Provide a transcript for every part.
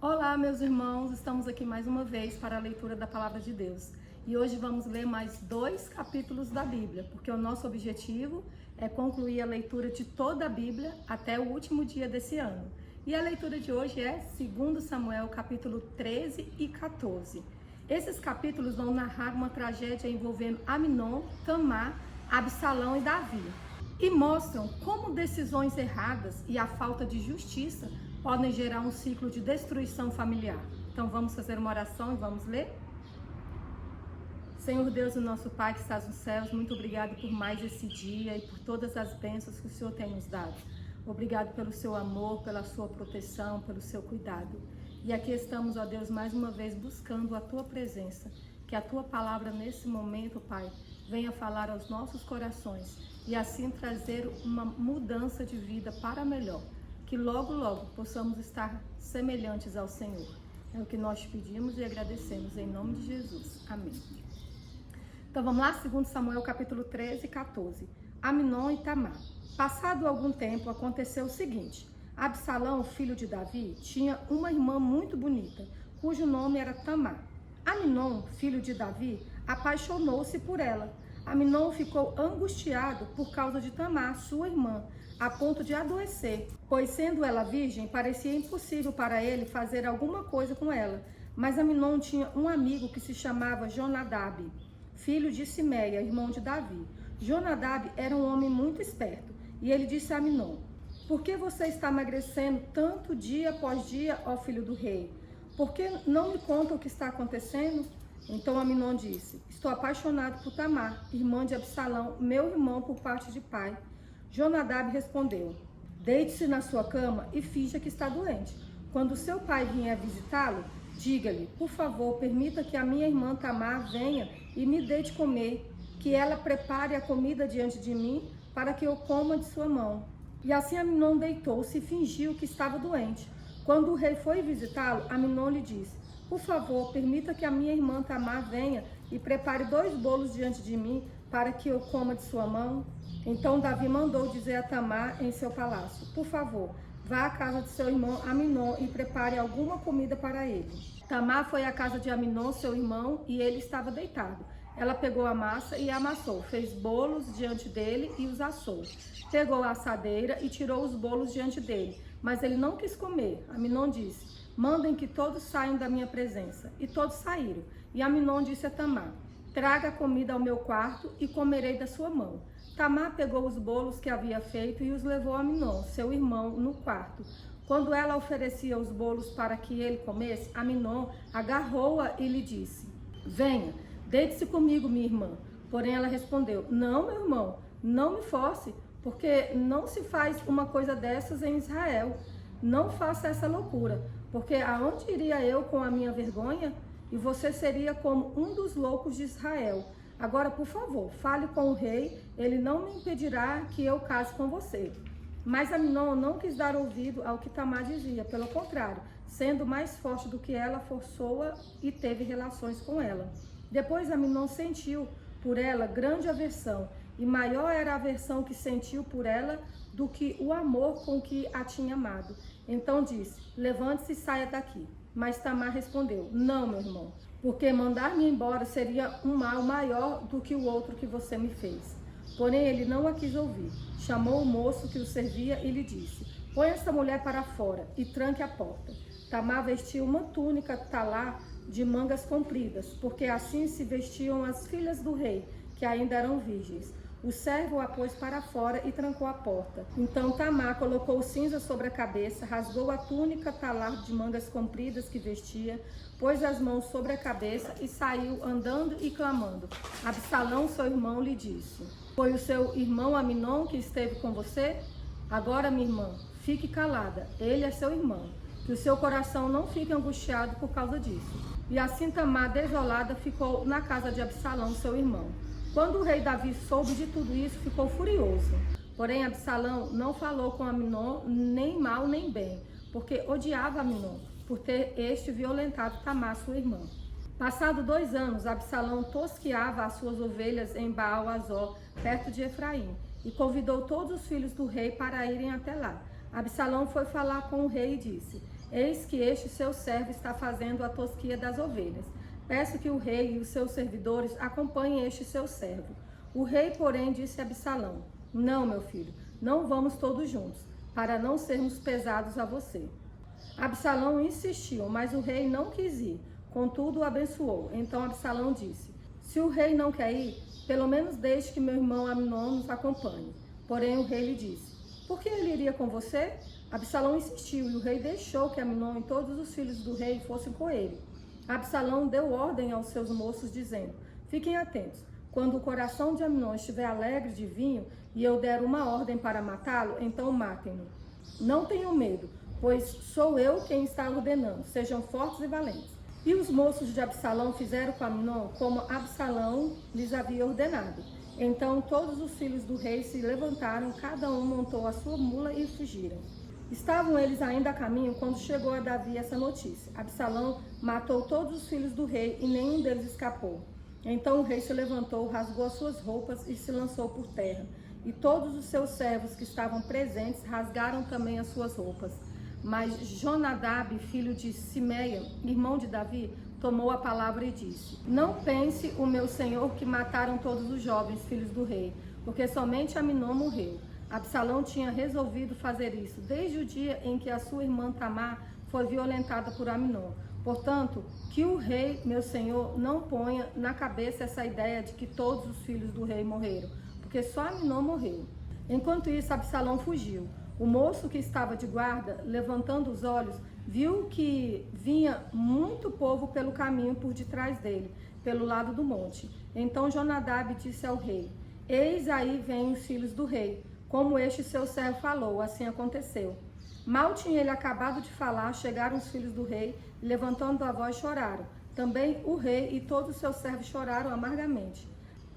Olá, meus irmãos, estamos aqui mais uma vez para a leitura da Palavra de Deus. E hoje vamos ler mais 2 capítulos da Bíblia, porque o nosso objetivo é concluir a leitura de toda a Bíblia até o último dia desse ano. E a leitura de hoje é 2 Samuel, capítulo 13 e 14. Esses capítulos vão narrar uma tragédia envolvendo Amnon, Tamar, Absalão e Davi. E mostram como decisões erradas e a falta de justiça podem gerar um ciclo de destruição familiar. Então vamos fazer uma oração e vamos ler? Senhor Deus, o nosso Pai que estás nos céus, muito obrigado por mais esse dia e por todas as bênçãos que o Senhor tem nos dado. Obrigado pelo seu amor, pela sua proteção, pelo seu cuidado. E aqui estamos, ó Deus, mais uma vez buscando a tua presença. Que a tua palavra nesse momento, Pai, venha falar aos nossos corações e assim trazer uma mudança de vida para melhor. Que logo, logo possamos estar semelhantes ao Senhor. É o que nós te pedimos e agradecemos em nome de Jesus. Amém. Então vamos lá, 2 Samuel capítulo 13 e 14. Amnon e Tamar. Passado algum tempo, aconteceu o seguinte. Absalão, filho de Davi, tinha uma irmã muito bonita, cujo nome era Tamar. Amnon, filho de Davi, apaixonou-se por ela. Amnon ficou angustiado por causa de Tamar, sua irmã, a ponto de adoecer, pois sendo ela virgem, parecia impossível para ele fazer alguma coisa com ela. Mas Amnon tinha um amigo que se chamava Jonadab, filho de Simeia, irmão de Davi. Jonadab era um homem muito esperto, e ele disse a Amnon: por que você está emagrecendo tanto dia após dia, ó filho do rei? Por que não me conta o que está acontecendo? Então Amnon disse: estou apaixonado por Tamar, irmã de Absalão, meu irmão por parte de pai. Jonadab respondeu: deite-se na sua cama e finja que está doente. Quando seu pai vier visitá-lo, diga-lhe: por favor, permita que a minha irmã Tamar venha e me dê de comer, que ela prepare a comida diante de mim para que eu coma de sua mão. E assim Amnon deitou-se e fingiu que estava doente. Quando o rei foi visitá-lo, Amnon lhe disse: por favor, permita que a minha irmã Tamar venha e prepare 2 bolos diante de mim para que eu coma de sua mão. Então Davi mandou dizer a Tamar em seu palácio: por favor, vá à casa de seu irmão Amnon e prepare alguma comida para ele. Tamar foi à casa de Amnon, seu irmão, e ele estava deitado. Ela pegou a massa e amassou, fez bolos diante dele e os assou. Pegou a assadeira e tirou os bolos diante dele, mas ele não quis comer. Amnon disse: mandem que todos saiam da minha presença. E todos saíram. E Amnon disse a Tamar: traga a comida ao meu quarto e comerei da sua mão. Tamar pegou os bolos que havia feito e os levou a Amnon, seu irmão, no quarto. Quando ela oferecia os bolos para que ele comesse, Amnon agarrou-a e lhe disse: venha, deite-se comigo, minha irmã. Porém ela respondeu: não, meu irmão, não me force, porque não se faz uma coisa dessas em Israel. Não faça essa loucura, porque aonde iria eu com a minha vergonha? E você seria como um dos loucos de Israel. Agora, por favor, fale com o rei, ele não me impedirá que eu case com você. Mas Amnon não quis dar ouvido ao que Tamar dizia, pelo contrário, sendo mais forte do que ela, forçou-a e teve relações com ela. Depois Amnon sentiu por ela grande aversão, e maior era a aversão que sentiu por ela do que o amor com que a tinha amado. Então disse: levante-se e saia daqui. Mas Tamar respondeu: não, meu irmão, porque mandar-me embora seria um mal maior do que o outro que você me fez. Porém ele não a quis ouvir. Chamou o moço que o servia e lhe disse: põe essa mulher para fora e tranque a porta. Tamar vestiu uma túnica talá de mangas compridas, porque assim se vestiam as filhas do rei, que ainda eram virgens. O servo a pôs para fora e trancou a porta. Então Tamar colocou cinza sobre a cabeça, rasgou a túnica talar de mangas compridas que vestia, pôs as mãos sobre a cabeça e saiu andando e clamando. Absalão, seu irmão, lhe disse: foi o seu irmão Amnon que esteve com você? Agora, minha irmã, fique calada, ele é seu irmão, que o seu coração não fique angustiado por causa disso. E assim Tamar, desolada, ficou na casa de Absalão, seu irmão. Quando o rei Davi soube de tudo isso, ficou furioso. Porém, Absalão não falou com Amnon nem mal nem bem, porque odiava Amnon por ter este violentado Tamar, sua irmã. Passado 2 anos, Absalão tosqueava as suas ovelhas em Baal-Azor, perto de Efraim, e convidou todos os filhos do rei para irem até lá. Absalão foi falar com o rei e disse: Eis que este seu servo está fazendo a tosquia das ovelhas. Peço que o rei e os seus servidores acompanhem este seu servo. O rei, porém, disse a Absalão: Não, meu filho, não vamos todos juntos, para não sermos pesados a você. Absalão insistiu, mas o rei não quis ir, contudo o abençoou. Então Absalão disse: Se o rei não quer ir, pelo menos deixe que meu irmão Amnon nos acompanhe. Porém o rei lhe disse: Por que ele iria com você? Absalão insistiu, e o rei deixou que Amnon e todos os filhos do rei fossem com ele. Absalão deu ordem aos seus moços, dizendo: Fiquem atentos. Quando o coração de Amnon estiver alegre de vinho, e eu der uma ordem para matá-lo, então matem-no. Não tenham medo, pois sou eu quem está ordenando. Sejam fortes e valentes. E os moços de Absalão fizeram com Amnon como Absalão lhes havia ordenado. Então todos os filhos do rei se levantaram, cada um montou a sua mula e fugiram. Estavam eles ainda a caminho quando chegou a Davi essa notícia: Absalão matou todos os filhos do rei e nenhum deles escapou. Então o rei se levantou, rasgou as suas roupas e se lançou por terra. E todos os seus servos que estavam presentes rasgaram também as suas roupas. Mas Jonadab, filho de Simeia, irmão de Davi, tomou a palavra e disse: Não pense o meu senhor que mataram todos os jovens filhos do rei, porque somente Amnon morreu. Absalão tinha resolvido fazer isso desde o dia em que a sua irmã Tamar foi violentada por Amnon. Portanto, que o rei, meu senhor, não ponha na cabeça essa ideia de que todos os filhos do rei morreram, porque só Amnon morreu. Enquanto isso, Absalão fugiu. O moço que estava de guarda, levantando os olhos, viu que vinha muito povo pelo caminho por detrás dele, pelo lado do monte. Então Jonadab disse ao rei: Eis aí vêm os filhos do rei. Como este seu servo falou, assim aconteceu. Mal tinha ele acabado de falar, chegaram os filhos do rei e, levantando a voz, choraram. Também o rei e todos os seus servos choraram amargamente.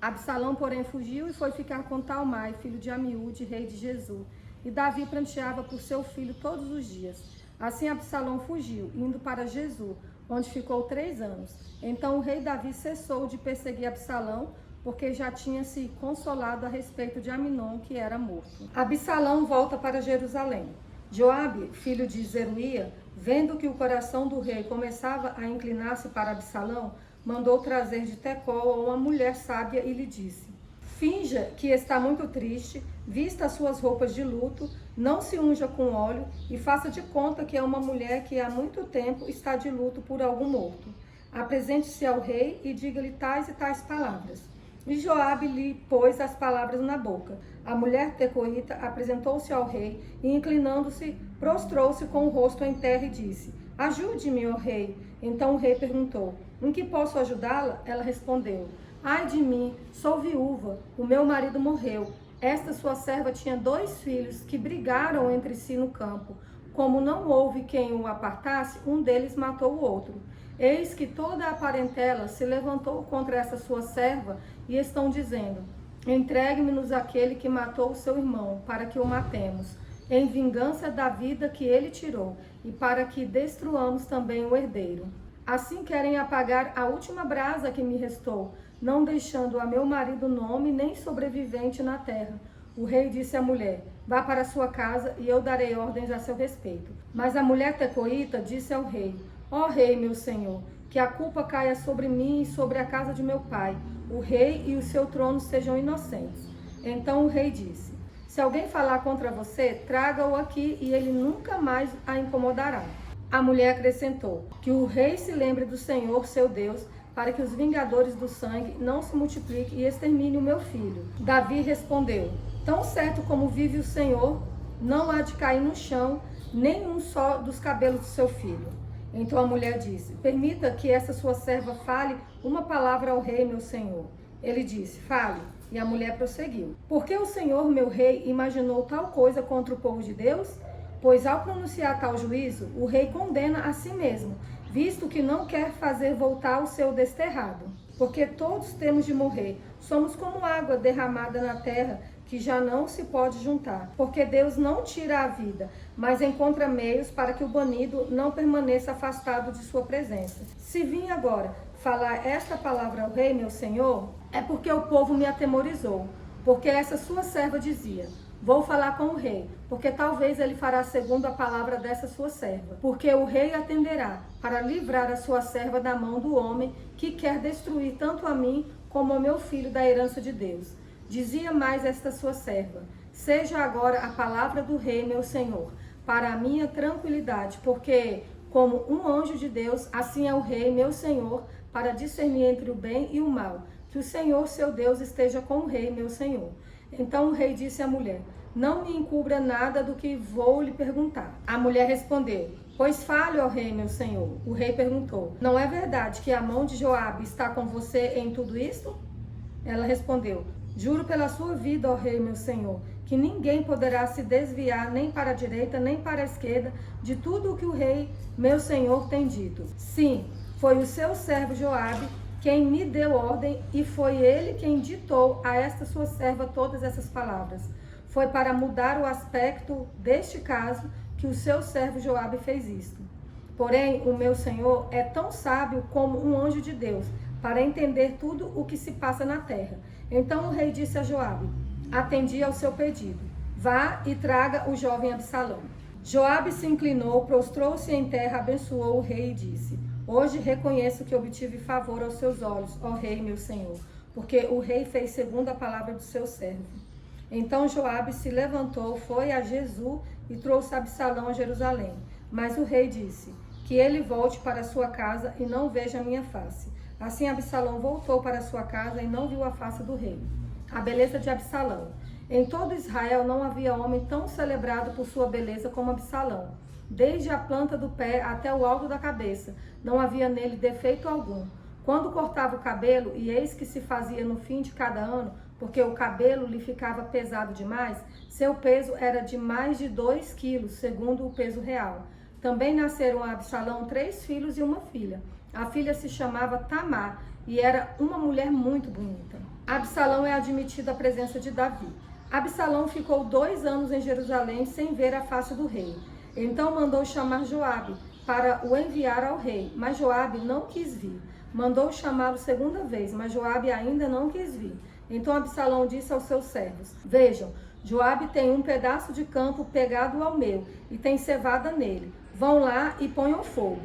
Absalão, porém, fugiu e foi ficar com Talmai, filho de Amiúde, rei de Gesur. E Davi pranteava por seu filho todos os dias. Assim Absalão fugiu, indo para Gesur, onde ficou 3 anos. Então o rei Davi cessou de perseguir Absalão, porque já tinha se consolado a respeito de Amnon, que era morto. Absalão volta para Jerusalém. Joabe, filho de Zeruia, vendo que o coração do rei começava a inclinar-se para Absalão, mandou trazer de Tecoa uma mulher sábia e lhe disse: Finja que está muito triste, vista as suas roupas de luto, não se unja com óleo e faça de conta que é uma mulher que há muito tempo está de luto por algum morto. Apresente-se ao rei e diga-lhe tais e tais palavras. E Joabe lhe pôs as palavras na boca. A mulher tecoíta apresentou-se ao rei e, inclinando-se, prostrou-se com o rosto em terra e disse: Ajude-me, ó rei. Então o rei perguntou: Em que posso ajudá-la? Ela respondeu: Ai de mim, sou viúva, o meu marido morreu. Esta sua serva tinha 2 filhos que brigaram entre si no campo. Como não houve quem o apartasse, um deles matou o outro. Eis que toda a parentela se levantou contra essa sua serva e estão dizendo: Entregue-me-nos aquele que matou o seu irmão, para que o matemos, em vingança da vida que ele tirou, e para que destruamos também o herdeiro. Assim querem apagar a última brasa que me restou, não deixando a meu marido nome nem sobrevivente na terra. O rei disse à mulher: Vá para sua casa e eu darei ordens a seu respeito. Mas a mulher tecoíta disse ao rei: Ó rei, meu senhor, que a culpa caia sobre mim e sobre a casa de meu pai. O rei e o seu trono sejam inocentes. Então o rei disse: Se alguém falar contra você, traga-o aqui e ele nunca mais a incomodará. A mulher acrescentou: Que o rei se lembre do Senhor, seu Deus, para que os vingadores do sangue não se multipliquem e extermine o meu filho. Davi respondeu: Tão certo como vive o Senhor, não há de cair no chão nenhum só dos cabelos do seu filho. Então a mulher disse: Permita que essa sua serva fale uma palavra ao rei, meu senhor. Ele disse: Fale. E a mulher prosseguiu: Por que o senhor, meu rei, imaginou tal coisa contra o povo de Deus? Pois ao pronunciar tal juízo, o rei condena a si mesmo, visto que não quer fazer voltar o seu desterrado. Porque todos temos de morrer, somos como água derramada na terra, que já não se pode juntar. Porque Deus não tira a vida, mas encontra meios para que o banido não permaneça afastado de sua presença. Se vim agora falar esta palavra ao rei, meu senhor, é porque o povo me atemorizou. Porque essa sua serva dizia: Vou falar com o rei, porque talvez ele fará segundo a palavra dessa sua serva. Porque o rei atenderá para livrar a sua serva da mão do homem que quer destruir tanto a mim como ao meu filho da herança de Deus. Dizia mais esta sua serva: seja agora a palavra do rei, meu senhor, para a minha tranquilidade, porque, como um anjo de Deus, assim é o rei, meu senhor, para discernir entre o bem e o mal. Que o Senhor, seu Deus, esteja com o rei, meu senhor. Então o rei disse à mulher: não me encubra nada do que vou lhe perguntar. A mulher respondeu: pois fale, ó rei, meu senhor. O rei perguntou: não é verdade que a mão de Joabe está com você em tudo isto? Ela respondeu: juro pela sua vida, ó rei, meu senhor, que ninguém poderá se desviar nem para a direita nem para a esquerda de tudo o que o rei, meu senhor, tem dito. Sim, foi o seu servo Joabe quem me deu ordem, e foi ele quem ditou a esta sua serva todas essas palavras. Foi para mudar o aspecto deste caso que o seu servo Joabe fez isto. Porém, o meu senhor é tão sábio como um anjo de Deus, para entender tudo o que se passa na terra. Então o rei disse a Joabe: atendi ao seu pedido. Vá e traga o jovem Absalão. Joabe se inclinou, prostrou-se em terra, abençoou o rei e disse: hoje reconheço que obtive favor aos seus olhos, ó rei, meu senhor, porque o rei fez segundo a palavra do seu servo. Então Joabe se levantou, foi a Jesú e trouxe Absalão a Jerusalém. Mas o rei disse: que ele volte para sua casa e não veja a minha face. Assim Absalão voltou para sua casa e não viu a face do rei. A beleza de Absalão. Em todo Israel não havia homem tão celebrado por sua beleza como Absalão. Desde a planta do pé até o alto da cabeça, não havia nele defeito algum. Quando cortava o cabelo, e eis que se fazia no fim de cada ano, porque o cabelo lhe ficava pesado demais, seu peso era de mais de 2 quilos, segundo o peso real. Também nasceram a Absalão 3 filhos e uma filha. A filha se chamava Tamar e era uma mulher muito bonita. Absalão é admitido à presença de Davi. Absalão ficou 2 anos em Jerusalém sem ver a face do rei. Então mandou chamar Joabe para o enviar ao rei, mas Joabe não quis vir. Mandou chamá-lo segunda vez, mas Joabe ainda não quis vir. Então Absalão disse aos seus servos: vejam, Joabe tem um pedaço de campo pegado ao meu e tem cevada nele. Vão lá e ponham fogo.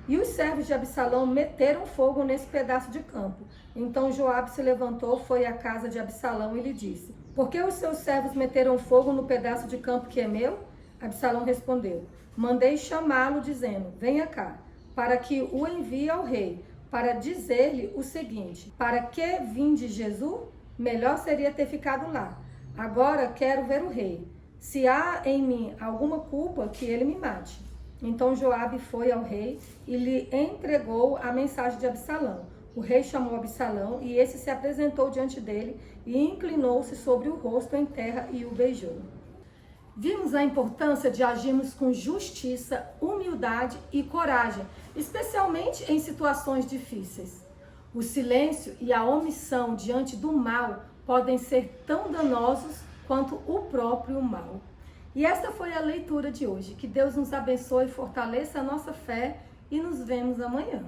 E os servos de Absalão meteram fogo nesse pedaço de campo. Então Joabe se levantou, foi à casa de Absalão e lhe disse: por que os seus servos meteram fogo no pedaço de campo que é meu? Absalão respondeu: mandei chamá-lo, dizendo: venha cá, para que o envie ao rei, para dizer-lhe o seguinte: para que vim de Jesú? Melhor seria ter ficado lá. Agora quero ver o rei. Se há em mim alguma culpa, que ele me mate. Então Joabe foi ao rei e lhe entregou a mensagem de Absalão. O rei chamou Absalão e esse se apresentou diante dele e inclinou-se sobre o rosto em terra e o beijou. Vimos a importância de agirmos com justiça, humildade e coragem, especialmente em situações difíceis. O silêncio e a omissão diante do mal podem ser tão danosos quanto o próprio mal. E esta foi a leitura de hoje. Que Deus nos abençoe e fortaleça a nossa fé e nos vemos amanhã.